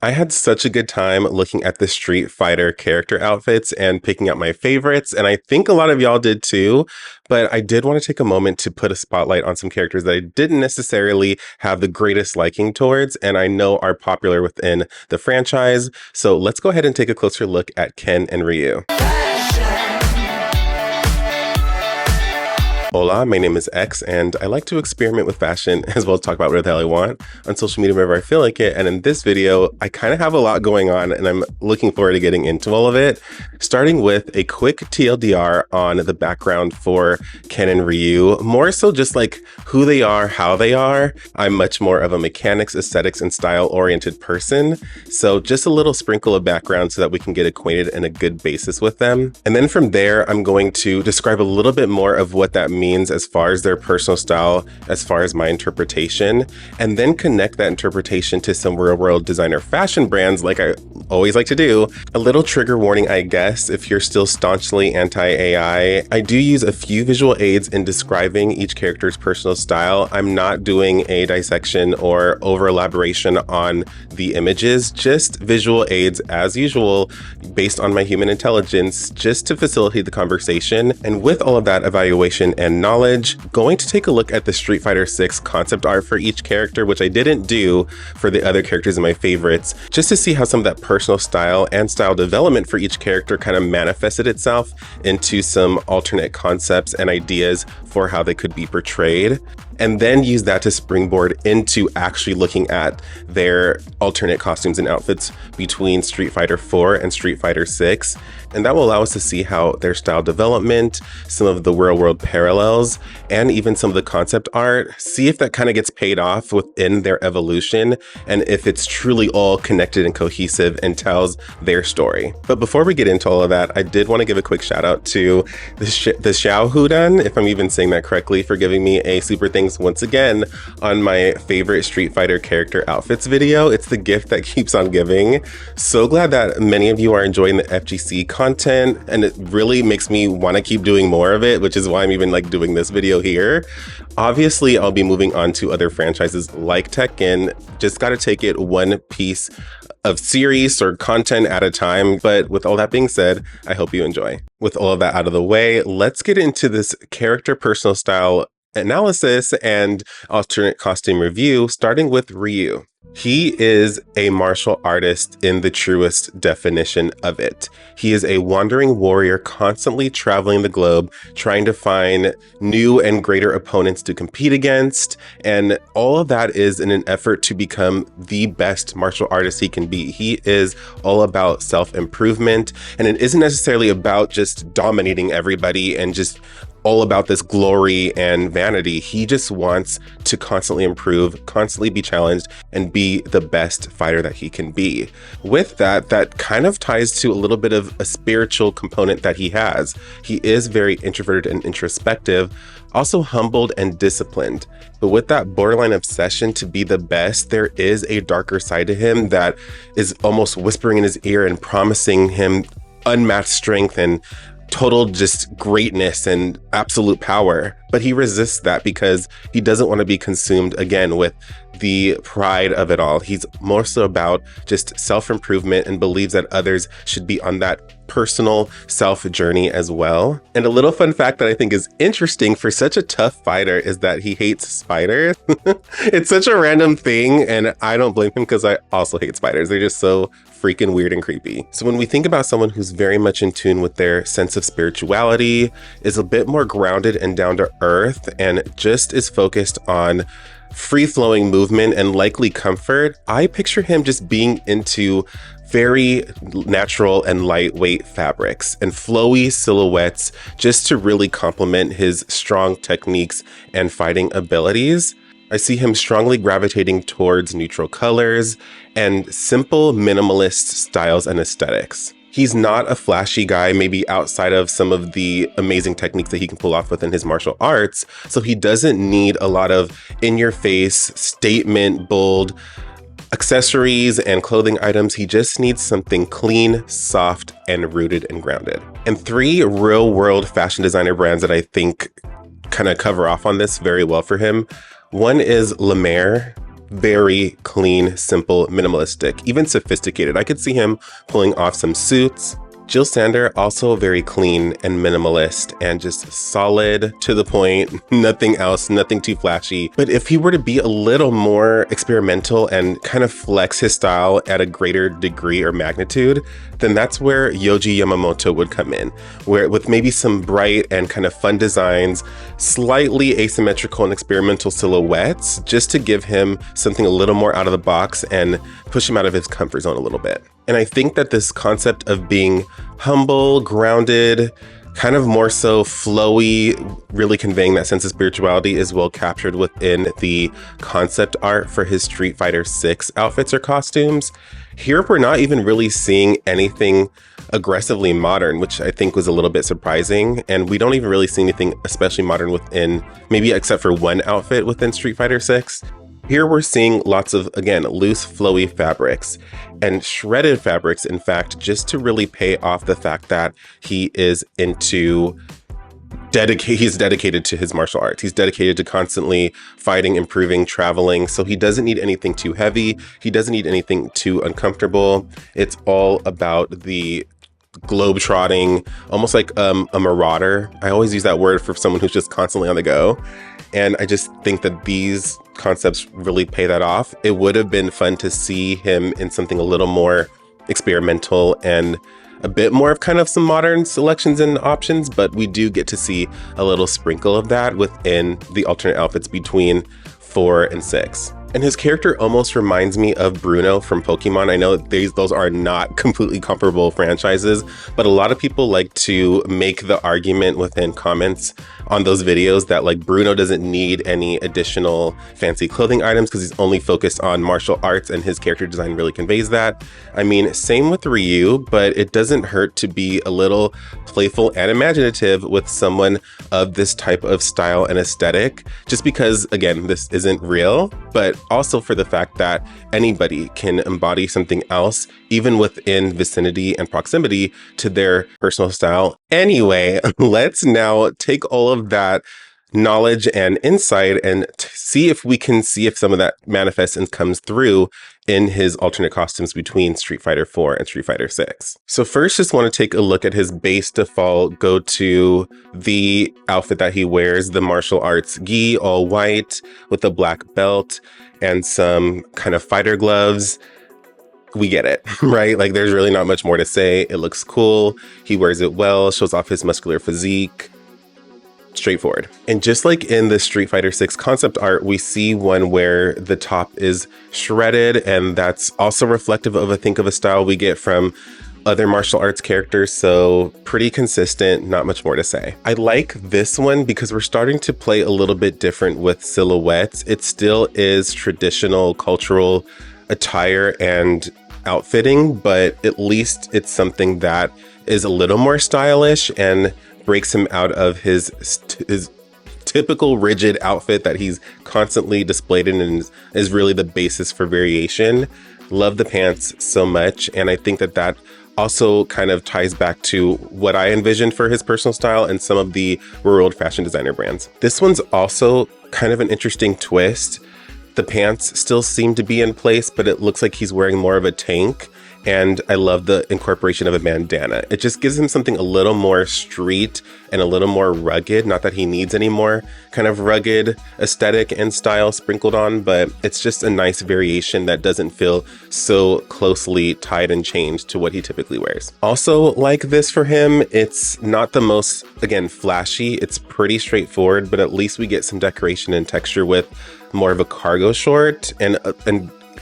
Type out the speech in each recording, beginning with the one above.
I had such a good time looking at the Street Fighter character outfits and picking out my favorites, and I think a lot of y'all did too. But I did want to take a moment to put a spotlight on some characters that I didn't necessarily have the greatest liking towards, and I know are popular within the franchise. So let's go ahead and take a closer look at Ken and Ryu. Hola, my name is X, and I like to experiment with fashion as well as talk about whatever the hell I want on social media whenever I feel like it. And in this video, I kind of have a lot going on, and I'm looking forward to getting into all of it. Starting with a quick TLDR on the background for Ken and Ryu, more so just like who they are, how they are. I'm much more of a mechanics, aesthetics, and style-oriented person. So just a little sprinkle of background so that we can get acquainted and a good basis with them. And then from there, I'm going to describe a little bit more of what that means as far as their personal style, as far as my interpretation, and then connect that interpretation to some real world designer fashion brands like I always like to do. A little trigger warning, I guess, if you're still staunchly anti-AI. I do use a few visual aids in describing each character's personal style. I'm not doing a dissection or over elaboration on the images, just visual aids as usual, based on my human intelligence, just to facilitate the conversation. And with all of that evaluation and knowledge, going to take a look at the Street Fighter 6 concept art for each character, which I didn't do for the other characters in my favorites, just to see how some of that personal style and style development for each character kind of manifested itself into some alternate concepts and ideas for how they could be portrayed, and then use that to springboard into actually looking at their alternate costumes and outfits between Street Fighter 4 and Street Fighter 6. And that will allow us to see how their style development, some of the real world parallels, and even some of the concept art, see if that kind of gets paid off within their evolution, and if it's truly all connected and cohesive and tells their story. But before we get into all of that, I did want to give a quick shout out to the Xiao Hudan, if I'm even saying that correctly, for giving me a super thanks once again on my favorite Street Fighter character outfits video. It's the gift that keeps on giving. So glad that many of you are enjoying the FGC content, and it really makes me want to keep doing more of it, which is why I'm even like doing this video here. Obviously, I'll be moving on to other franchises like Tekken. Just got to take it one piece of series or content at a time. But with all that being said, I hope you enjoy. With all of that out of the way, let's get into this character personal style analysis and alternate costume review, starting with Ryu. He is a martial artist in the truest definition of it. He is a wandering warrior constantly traveling the globe, trying to find new and greater opponents to compete against. And all of that is in an effort to become the best martial artist he can be. He is all about self-improvement, and it isn't necessarily about just dominating everybody and just all about this glory and vanity. He just wants to constantly improve, constantly be challenged, and be the best fighter that he can be. With that, that kind of ties to a little bit of a spiritual component that he has. He is very introverted and introspective, also humbled and disciplined. But with that borderline obsession to be the best, there is a darker side to him that is almost whispering in his ear and promising him unmatched strength and total just greatness and absolute power. But he resists that because he doesn't want to be consumed again with the pride of it all. He's more so about just self-improvement and believes that others should be on that personal self journey as well. And a little fun fact that I think is interesting for such a tough fighter is that he hates spiders. It's such a random thing, and I don't blame him because I also hate spiders. They're just so freaking weird and creepy. So when we think about someone who's very much in tune with their sense of spirituality, is a bit more grounded and down to earth, and just is focused on free-flowing movement and likely comfort, I picture him just being into very natural and lightweight fabrics and flowy silhouettes just to really complement his strong techniques and fighting abilities. I see him strongly gravitating towards neutral colors and simple minimalist styles and aesthetics. He's not a flashy guy, maybe outside of some of the amazing techniques that he can pull off within his martial arts. So he doesn't need a lot of in-your-face, statement, bold accessories and clothing items. He just needs something clean, soft, and rooted and grounded. And 3 real-world fashion designer brands that I think kind of cover off on this very well for him. One is La Mer. very clean, simple, minimalistic, even sophisticated. I could see him pulling off some suits. Jill Sander, also very clean and minimalist and just solid, to the point, nothing else, nothing too flashy. But if he were to be a little more experimental and kind of flex his style at a greater degree or magnitude, then that's where Yohji Yamamoto would come in, where with maybe some bright and kind of fun designs, slightly asymmetrical and experimental silhouettes, just to give him something a little more out of the box and push him out of his comfort zone a little bit. And I think that this concept of being humble, grounded, kind of more so flowy, really conveying that sense of spirituality is well captured within the concept art for his Street Fighter 6 outfits or costumes. Here, we're not even really seeing anything aggressively modern, which I think was a little bit surprising. And we don't even really see anything especially modern within, maybe except for one outfit within Street Fighter 6. Here we're seeing lots of, again, loose, flowy fabrics and shredded fabrics, in fact, just to really pay off the fact that he is he's dedicated to his martial arts. He's dedicated to constantly fighting, improving, traveling. So he doesn't need anything too heavy. He doesn't need anything too uncomfortable. It's all about the globe-trotting, almost like a marauder. I always use that word for someone who's just constantly on the go. And I just think that these concepts really pay that off. It would have been fun to see him in something a little more experimental and a bit more of kind of some modern selections and options, but we do get to see a little sprinkle of that within the alternate outfits between 4 and 6. And his character almost reminds me of Bruno from Pokemon. I know those are not completely comparable franchises, but a lot of people like to make the argument within comments on those videos that like Bruno doesn't need any additional fancy clothing items because he's only focused on martial arts and his character design really conveys that. I mean, same with Ryu, but it doesn't hurt to be a little playful and imaginative with someone of this type of style and aesthetic, just because, again, this isn't real, but also for the fact that anybody can embody something else, even within vicinity and proximity to their personal style. Anyway, let's now take all of that knowledge and insight and see if some of that manifests and comes through in his alternate costumes between Street Fighter 4 and Street Fighter 6. So first, just want to take a look at his base default go-to, the outfit that he wears, the martial arts gi, all white with a black belt and some kind of fighter gloves. We get it, right? Like there's really not much more to say. It looks cool. He wears it well, shows off his muscular physique. Straightforward. And just like in the Street Fighter 6 concept art, we see one where the top is shredded, and that's also reflective of, I think, of a style we get from other martial arts characters. So pretty consistent, not much more to say. I like this one because we're starting to play a little bit different with silhouettes. It still is traditional cultural attire and outfitting, but at least it's something that is a little more stylish and breaks him out of his typical rigid outfit that he's constantly displayed in and is really the basis for variation. Love the pants so much, and I think that also kind of ties back to what I envisioned for his personal style and some of the world fashion designer brands. This one's also kind of an interesting twist. The pants still seem to be in place, but it looks like he's wearing more of a tank. And I love the incorporation of a bandana. It just gives him something a little more street and a little more rugged. Not that he needs any more kind of rugged aesthetic and style sprinkled on, but it's just a nice variation that doesn't feel so closely tied and chained to what he typically wears. Also, like this for him, it's not the most, again, flashy. It's pretty straightforward, but at least we get some decoration and texture with more of a cargo short and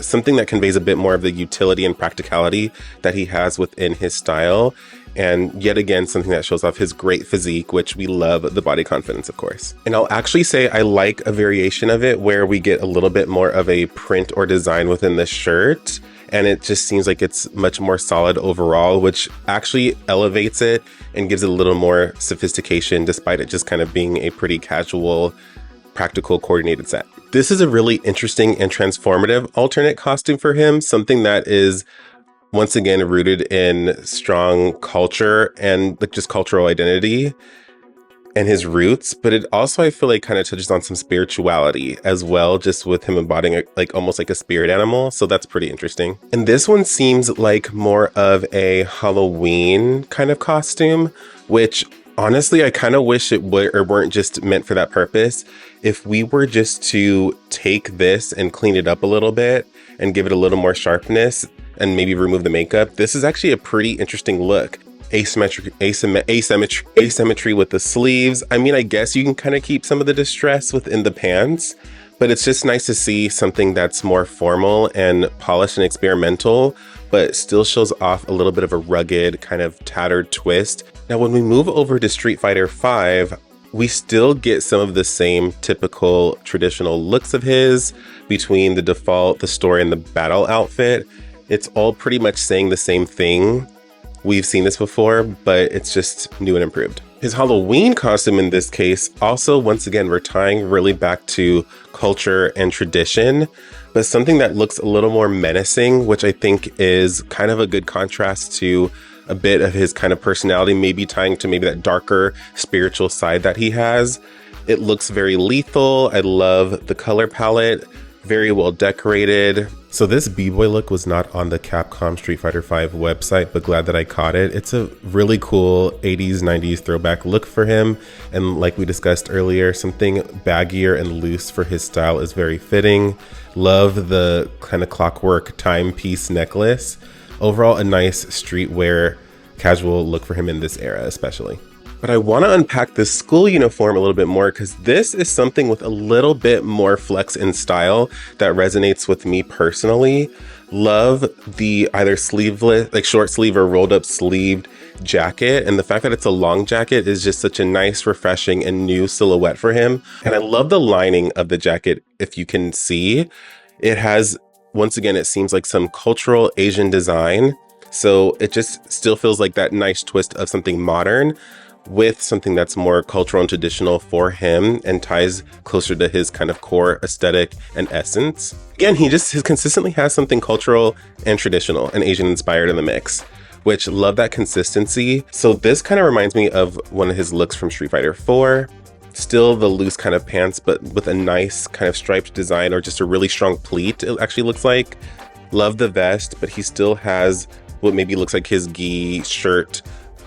something that conveys a bit more of the utility and practicality that he has within his style. And yet again, something that shows off his great physique, which we love, the body confidence, of course. And I'll actually say I like a variation of it where we get a little bit more of a print or design within the shirt. And it just seems like it's much more solid overall, which actually elevates it and gives it a little more sophistication, despite it just kind of being a pretty casual, practical, coordinated set. This is a really interesting and transformative alternate costume for him, something that is once again rooted in strong culture and like just cultural identity. and his roots, but it also, I feel like, kind of touches on some spirituality as well, just with him embodying like almost like a spirit animal. So that's pretty interesting. And this one seems like more of a Halloween kind of costume, which honestly, I kind of wish it weren't just meant for that purpose. If we were just to take this and clean it up a little bit and give it a little more sharpness and maybe remove the makeup, this is actually a pretty interesting look. Asymmetry with the sleeves. I mean, I guess you can kind of keep some of the distress within the pants, but it's just nice to see something that's more formal and polished and experimental, but still shows off a little bit of a rugged, kind of tattered twist. Now, when we move over to Street Fighter V, we still get some of the same typical traditional looks of his between the default, the story, and the battle outfit. It's all pretty much saying the same thing. We've seen this before, but it's just new and improved. His Halloween costume in this case, also, once again, we're tying really back to culture and tradition, but something that looks a little more menacing, which I think is kind of a good contrast to a bit of his kind of personality, maybe tying to maybe that darker spiritual side that he has. It looks very lethal. I love the color palette, very well decorated. So this b-boy look was not on the Capcom Street Fighter V website, but glad that I caught it. It's a really cool 80s, 90s throwback look for him. And like we discussed earlier, something baggier and loose for his style is very fitting. Love the kind of clockwork timepiece necklace. Overall, a nice streetwear casual look for him in this era, especially. But I want to unpack this school uniform a little bit more because this is something with a little bit more flex in style that resonates with me personally. Love the either sleeveless, like short sleeve or rolled up sleeved jacket. And the fact that it's a long jacket is just such a nice, refreshing and new silhouette for him. And I love the lining of the jacket. If you can see, it has, once again, it seems like some cultural Asian design. So it just still feels like that nice twist of something modern with something that's more cultural and traditional for him and ties closer to his kind of core aesthetic and essence. Again, he consistently has something cultural and traditional and Asian inspired in the mix, which love that consistency. So this kind of reminds me of one of his looks from Street Fighter 4. Still the loose kind of pants, but with a nice kind of striped design or just a really strong pleat, it actually looks like. Love the vest, but he still has what maybe looks like his gi shirt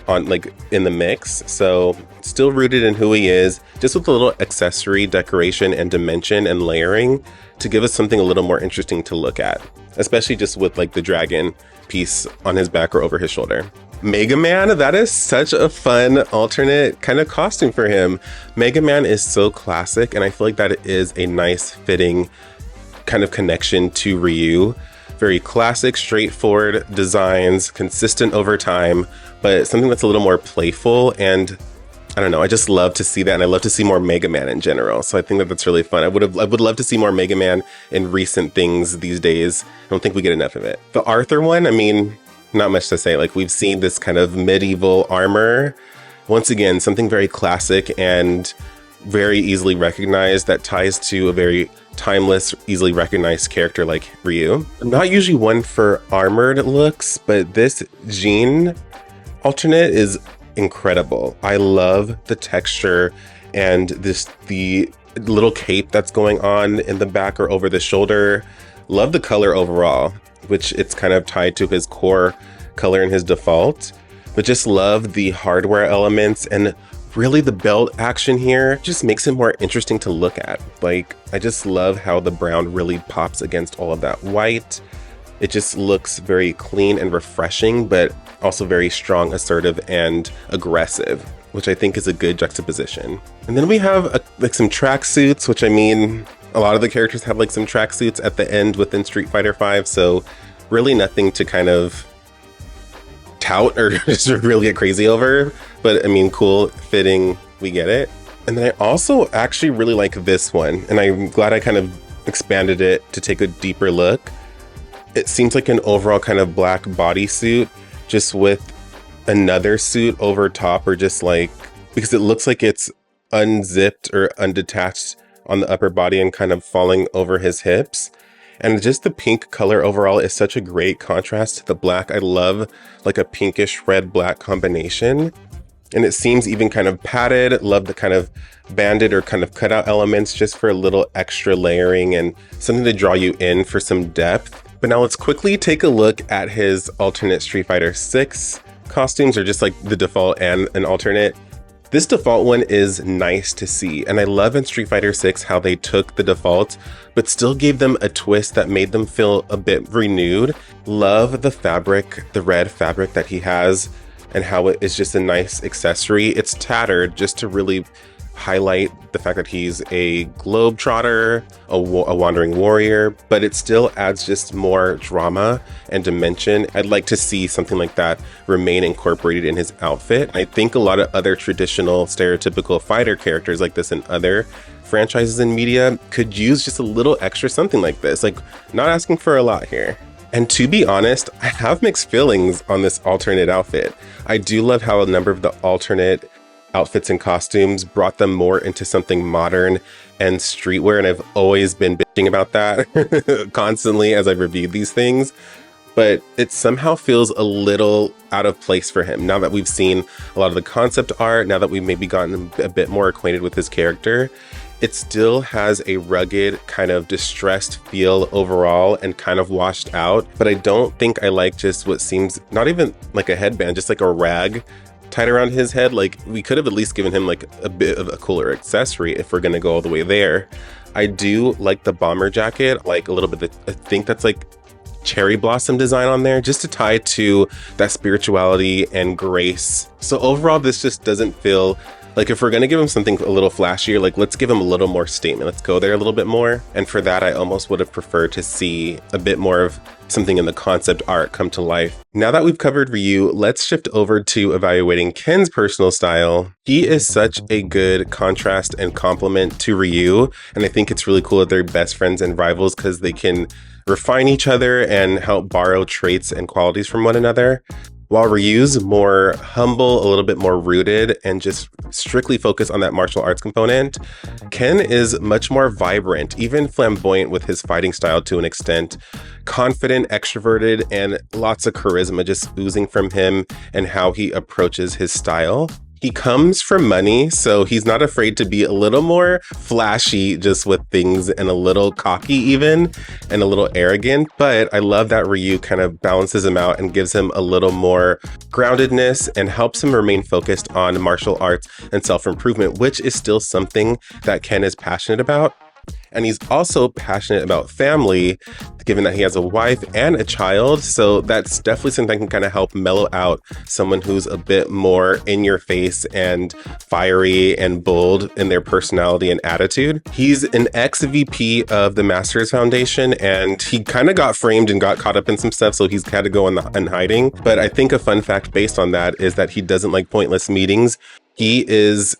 on, like, in the mix. So still rooted in who he is, just with a little accessory decoration and dimension and layering to give us something a little more interesting to look at, especially just with like the dragon piece on his back or over his shoulder. Mega Man, that is such a fun alternate kind of costume for him. Mega Man is so classic, and I feel like that is a nice fitting kind of connection to Ryu. Very classic, straightforward designs, consistent over time, but something that's a little more playful. And I don't know, I just love to see that, and I love to see more Mega Man in general. So I think that that's really fun. I would love to see more Mega Man in recent things these days. I don't think we get enough of it. The Arthur one, I mean, not much to say. Like, we've seen this kind of medieval armor. Once again, something very classic and very easily recognized that ties to a very timeless, easily recognized character like Ryu. I'm not usually one for armored looks, but this jean alternate is incredible. I love the texture and the little cape that's going on in the back or over the shoulder. Love the color overall, which it's kind of tied to his core color in his default, but just love the hardware elements, and really the belt action here just makes it more interesting to look at. Like, I just love how the brown really pops against all of that white. It just looks very clean and refreshing, but also very strong, assertive, and aggressive, which I think is a good juxtaposition. And then we have like some tracksuits, which, I mean, a lot of the characters have like some tracksuits at the end within Street Fighter V, so really nothing to kind of tout or just really get crazy over. But I mean, cool, fitting, we get it. And then I also actually really like this one, and I'm glad I kind of expanded it to take a deeper look. It seems like an overall kind of black bodysuit, just with another suit over top, or just like, because it looks like it's unzipped or undetached on the upper body and kind of falling over his hips. And just the pink color overall is such a great contrast to the black. I love like a pinkish red black combination. And it seems even kind of padded. Love the kind of banded or kind of cutout elements just for a little extra layering and something to draw you in for some depth. But now let's quickly take a look at his alternate Street Fighter 6 costumes, or just like the default and an alternate. This default one is nice to see, and I love in Street Fighter 6 how they took the default but still gave them a twist that made them feel a bit renewed. Love the fabric, the red fabric that he has, and how it is just a nice accessory. It's tattered just to really highlight the fact that he's a globetrotter, a wandering warrior, but it still adds just more drama and dimension. I'd like to see something like that remain incorporated in his outfit. I think a lot of other traditional stereotypical fighter characters like this in other franchises and media could use just a little extra something like this, like not asking for a lot here. And to be honest, I have mixed feelings on this alternate outfit. I do love how a number of the alternate outfits and costumes brought them more into something modern and streetwear, and I've always been bitching about that constantly as I've reviewed these things. But it somehow feels a little out of place for him now that we've seen a lot of the concept art, now that we've maybe gotten a bit more acquainted with his character. It still has a rugged, kind of distressed feel overall and kind of washed out, but I don't think I like just what seems not even like a headband, just like a rag tied around his head. Like, we could have at least given him like a bit of a cooler accessory if we're gonna go all the way there. I do like the bomber jacket, like a little bit, I think that's like cherry blossom design on there, just to tie to that spirituality and grace. So overall, this just doesn't feel like, if we're gonna give him something a little flashier, like let's give him a little more statement. Let's go there a little bit more. And for that, I almost would have preferred to see a bit more of something in the concept art come to life. Now that we've covered Ryu, let's shift over to evaluating Ken's personal style. He is such a good contrast and complement to Ryu, and I think it's really cool that they're best friends and rivals because they can refine each other and help borrow traits and qualities from one another. While Ryu's more humble, a little bit more rooted, and just strictly focused on that martial arts component, Ken is much more vibrant, even flamboyant with his fighting style to an extent, confident, extroverted, and lots of charisma just oozing from him and how he approaches his style. He comes from money, so he's not afraid to be a little more flashy just with things, and a little cocky even, and a little arrogant. But I love that Ryu kind of balances him out and gives him a little more groundedness and helps him remain focused on martial arts and self-improvement, which is still something that Ken is passionate about. And he's also passionate about family, given that he has a wife and a child. So that's definitely something that can kind of help mellow out someone who's a bit more in your face and fiery and bold in their personality and attitude. He's an ex-VP of the Masters Foundation, and he kind of got framed and got caught up in some stuff, so he's had to go in hiding. But I think a fun fact based on that is that he doesn't like pointless meetings. He is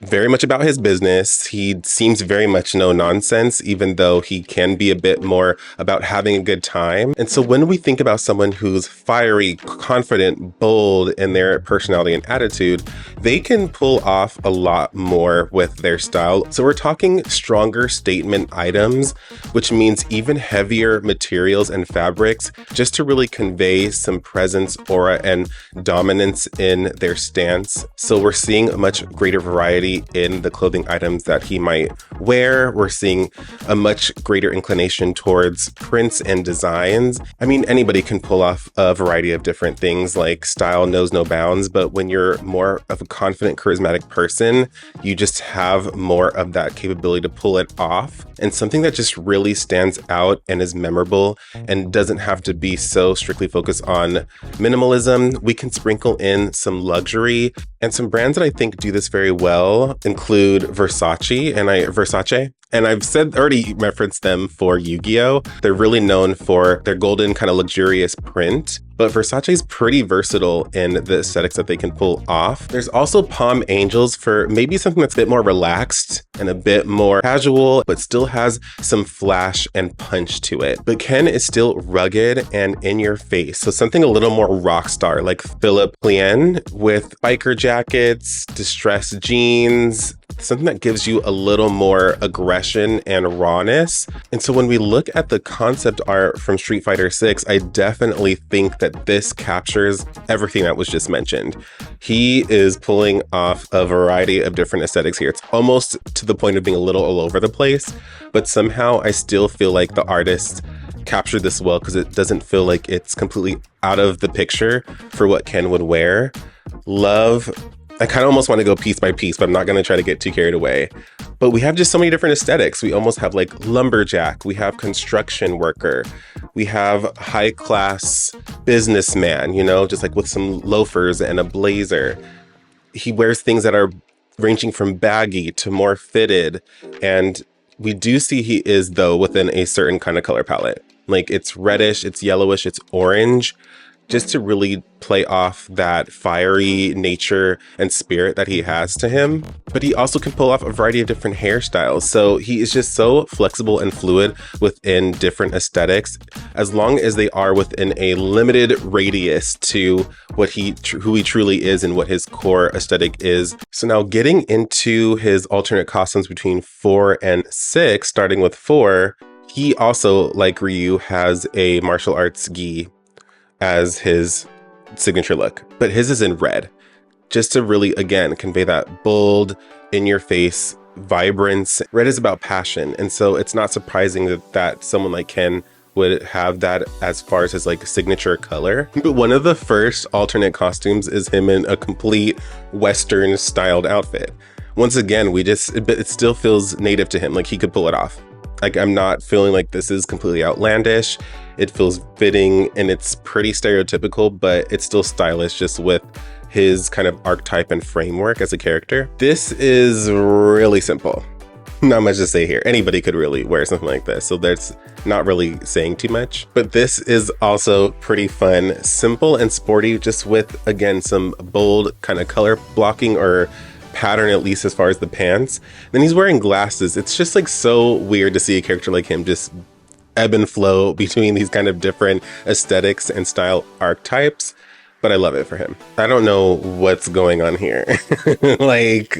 very much about his business. He seems very much no nonsense, even though he can be a bit more about having a good time. And so when we think about someone who's fiery, confident, bold in their personality and attitude, they can pull off a lot more with their style. So we're talking stronger statement items, which means even heavier materials and fabrics, just to really convey some presence, aura, and dominance in their stance. So we're seeing a much greater variety in the clothing items that he might wear. We're seeing a much greater inclination towards prints and designs. I mean, anybody can pull off a variety of different things, like style knows no bounds, but when you're more of a confident, charismatic person, you just have more of that capability to pull it off. And something that just really stands out and is memorable and doesn't have to be so strictly focused on minimalism. We can sprinkle in some luxury, and some brands that I think do this very well include Versace, and I've already referenced them for Yu-Gi-Oh! They're really known for their golden kind of luxurious print, but Versace is pretty versatile in the aesthetics that they can pull off. There's also Palm Angels for maybe something that's a bit more relaxed and a bit more casual, but still has some flash and punch to it. But Ken is still rugged and in your face, so something a little more rock star, like Philip Plein, with biker jackets, distressed jeans, something that gives you a little more aggression and rawness. And so when we look at the concept art from Street Fighter 6, I definitely think that this captures everything that was just mentioned. He is pulling off a variety of different aesthetics here. It's almost to the point of being a little all over the place, but somehow I still feel like the artist captured this well because it doesn't feel like it's completely out of the picture for what Ken would wear. Love, I kind of almost want to go piece by piece, but I'm not going to try to get too carried away. But we have just so many different aesthetics. We almost have like lumberjack, we have construction worker, we have high class businessman, you know, just like with some loafers and a blazer. He wears things that are ranging from baggy to more fitted. And we do see he is, though, within a certain kind of color palette. Like it's reddish, it's yellowish, it's orange, just to really play off that fiery nature and spirit that he has to him. But he also can pull off a variety of different hairstyles. So he is just so flexible and fluid within different aesthetics, as long as they are within a limited radius to what who he truly is and what his core aesthetic is. So now getting into his alternate costumes between 4 and 6, starting with 4, he also, like Ryu, has a martial arts gi as his signature look, but his is in red, just to really, again, convey that bold, in-your-face vibrance. Red is about passion, and so it's not surprising that someone like Ken would have that as far as his like signature color. But one of the first alternate costumes is him in a complete Western styled outfit. Once again, it still feels native to him, like he could pull it off. Like, I'm not feeling like this is completely outlandish. It feels fitting and it's pretty stereotypical, but it's still stylish just with his kind of archetype and framework as a character. This is really simple. Not much to say here. Anybody could really wear something like this, so there's not really saying too much. But this is also pretty fun, simple and sporty, just with, again, some bold kind of color blocking or pattern, at least as far as the pants. Then he's wearing glasses. It's just like so weird to see a character like him just ebb and flow between these kind of different aesthetics and style archetypes, but I love it for him. I don't know what's going on here. Like,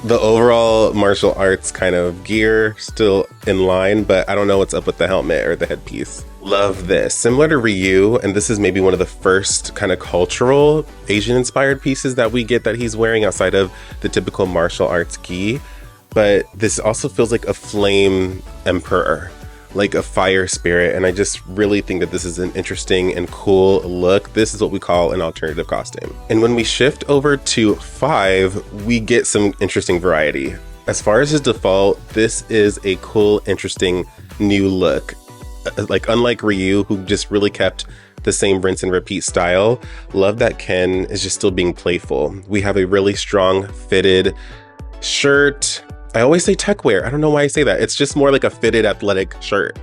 the overall martial arts kind of gear still in line, but I don't know what's up with the helmet or the headpiece. Love this. Similar to Ryu, and this is maybe one of the first kind of cultural Asian inspired pieces that we get that he's wearing outside of the typical martial arts gi, but this also feels like a flame emperor, like a fire spirit, and I just really think that this is an interesting and cool look. This is what we call an alternative costume. And when we shift over to 5, we get some interesting variety. As far as his default, this is a cool, interesting new look. Like, unlike Ryu, who just really kept the same rinse and repeat style, love that Ken is just still being playful. We have a really strong fitted shirt. I always say tech wear. I don't know why I say that. It's just more like a fitted athletic shirt.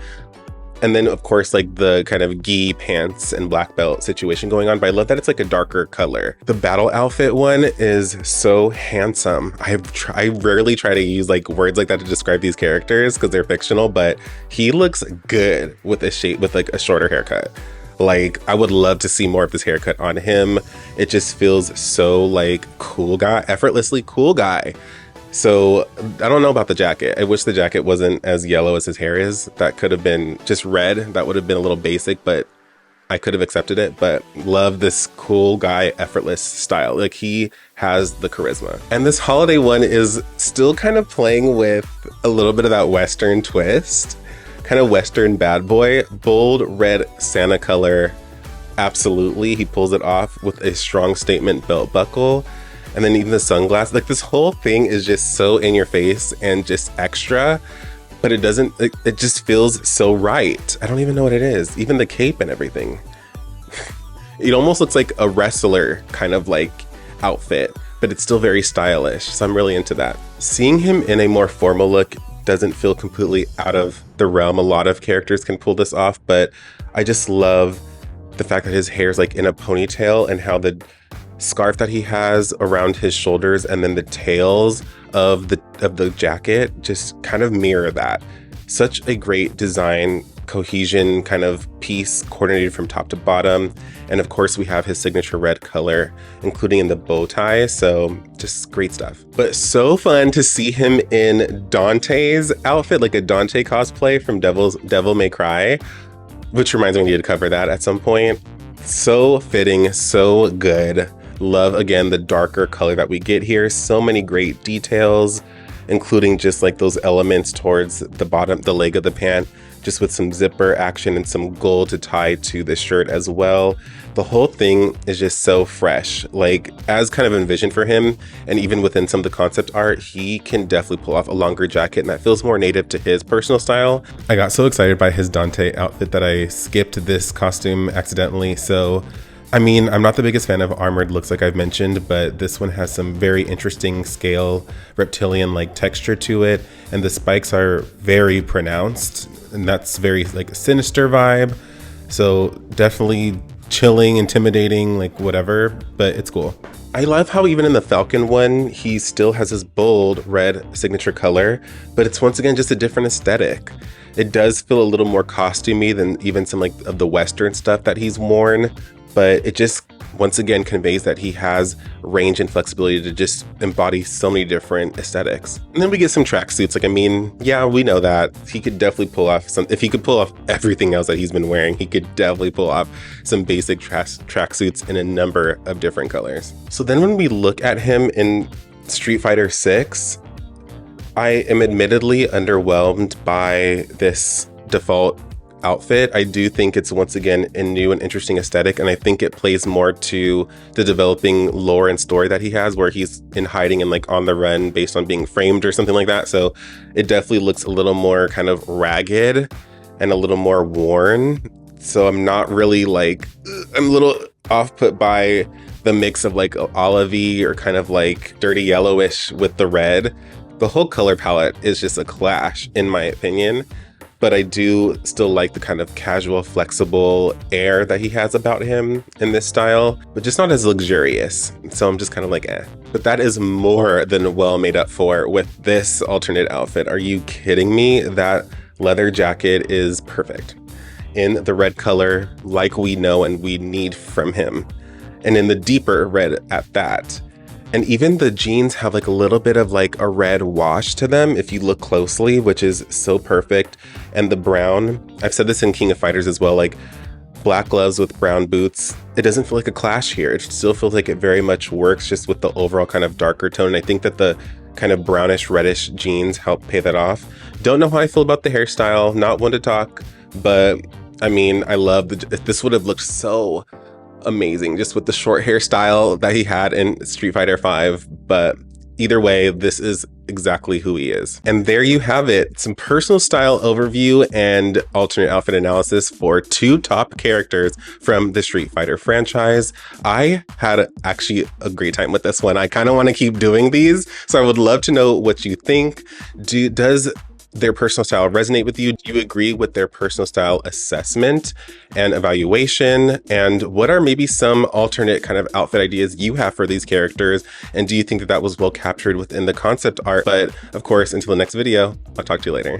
And then, of course, like the kind of gi pants and black belt situation going on, but I love that it's like a darker color. The battle outfit one is so handsome. I rarely try to use like words like that to describe these characters because they're fictional, but he looks good with like a shorter haircut. Like, I would love to see more of this haircut on him. It just feels so like cool guy, effortlessly cool guy. So I don't know about the jacket. I wish the jacket wasn't as yellow as his hair is. That could have been just red. That would have been a little basic, but I could have accepted it. But love this cool guy, effortless style. Like, he has the charisma. And this holiday one is still kind of playing with a little bit of that Western twist. Kind of Western bad boy. Bold red Santa color. Absolutely. He pulls it off with a strong statement belt buckle. And then even the sunglasses, like this whole thing is just so in your face and just extra, but it just feels so right. I don't even know what it is. Even the cape and everything. It almost looks like a wrestler kind of like outfit, but it's still very stylish. So I'm really into that. Seeing him in a more formal look doesn't feel completely out of the realm. A lot of characters can pull this off, but I just love the fact that his hair's like in a ponytail and how the scarf that he has around his shoulders and then the tails of the jacket just kind of mirror that. Such a great design cohesion kind of piece coordinated from top to bottom. And of course we have his signature red color, including in the bow tie. So just great stuff. But so fun to see him in Dante's outfit, like a Dante cosplay from Devil May Cry, which reminds me we need to cover that at some point. So fitting, so good. Love, again, the darker color that we get here. So many great details, including just like those elements towards the bottom, the leg of the pant, just with some zipper action and some gold to tie to the shirt as well. The whole thing is just so fresh, like as kind of envisioned for him. And even within some of the concept art, he can definitely pull off a longer jacket, and that feels more native to his personal style. I got so excited by his Dante outfit that I skipped this costume accidentally. So I mean, I'm not the biggest fan of armored looks like I've mentioned, but this one has some very interesting scale reptilian-like texture to it, and the spikes are very pronounced, and that's very like sinister vibe. So definitely chilling, intimidating, like whatever, but it's cool. I love how even in the Falcon one, he still has his bold red signature color, but it's once again just a different aesthetic. It does feel a little more costumey than even some like of the Western stuff that he's worn, but it just once again conveys that he has range and flexibility to just embody so many different aesthetics. And then we get some tracksuits. Like, I mean, yeah, we know that he could definitely pull off some, if he could pull off everything else that he's been wearing, he could definitely pull off some basic tracksuits in a number of different colors. So then when we look at him in Street Fighter 6, I am admittedly underwhelmed by this default outfit. I do think it's once again a new and interesting aesthetic, and I think it plays more to the developing lore and story that he has, where he's in hiding and like on the run based on being framed or something like that. So it definitely looks a little more kind of ragged and a little more worn. So I'm not really like, I'm a little off put by the mix of like olivey or kind of like dirty yellowish with the red. The whole color palette is just a clash in my opinion. But I do still like the kind of casual, flexible air that he has about him in this style, but just not as luxurious. So I'm just kind of like, eh. But that is more than well made up for with this alternate outfit. Are you kidding me? That leather jacket is perfect. In the red color, like we know and we need from him. And in the deeper red at that. And even the jeans have like a little bit of like a red wash to them if you look closely, which is so perfect. And the brown, I've said this in King of Fighters as well, like black gloves with brown boots. It doesn't feel like a clash here. It still feels like it very much works just with the overall kind of darker tone. And I think that the kind of brownish reddish jeans help pay that off. Don't know how I feel about the hairstyle, not one to talk, but I mean, I love this would have looked so amazing just with the short hairstyle that he had in Street Fighter 5, but either way, this is exactly who he is. And there you have it, some personal style overview and alternate outfit analysis for two top characters from the Street Fighter franchise. I had actually a great time with this one. I kind of want to keep doing these, so I would love to know what you think. Does their personal style resonate with you? Do you agree with their personal style assessment and evaluation? And what are maybe some alternate kind of outfit ideas you have for these characters? And do you think that that was well captured within the concept art? But of course, until the next video, I'll talk to you later.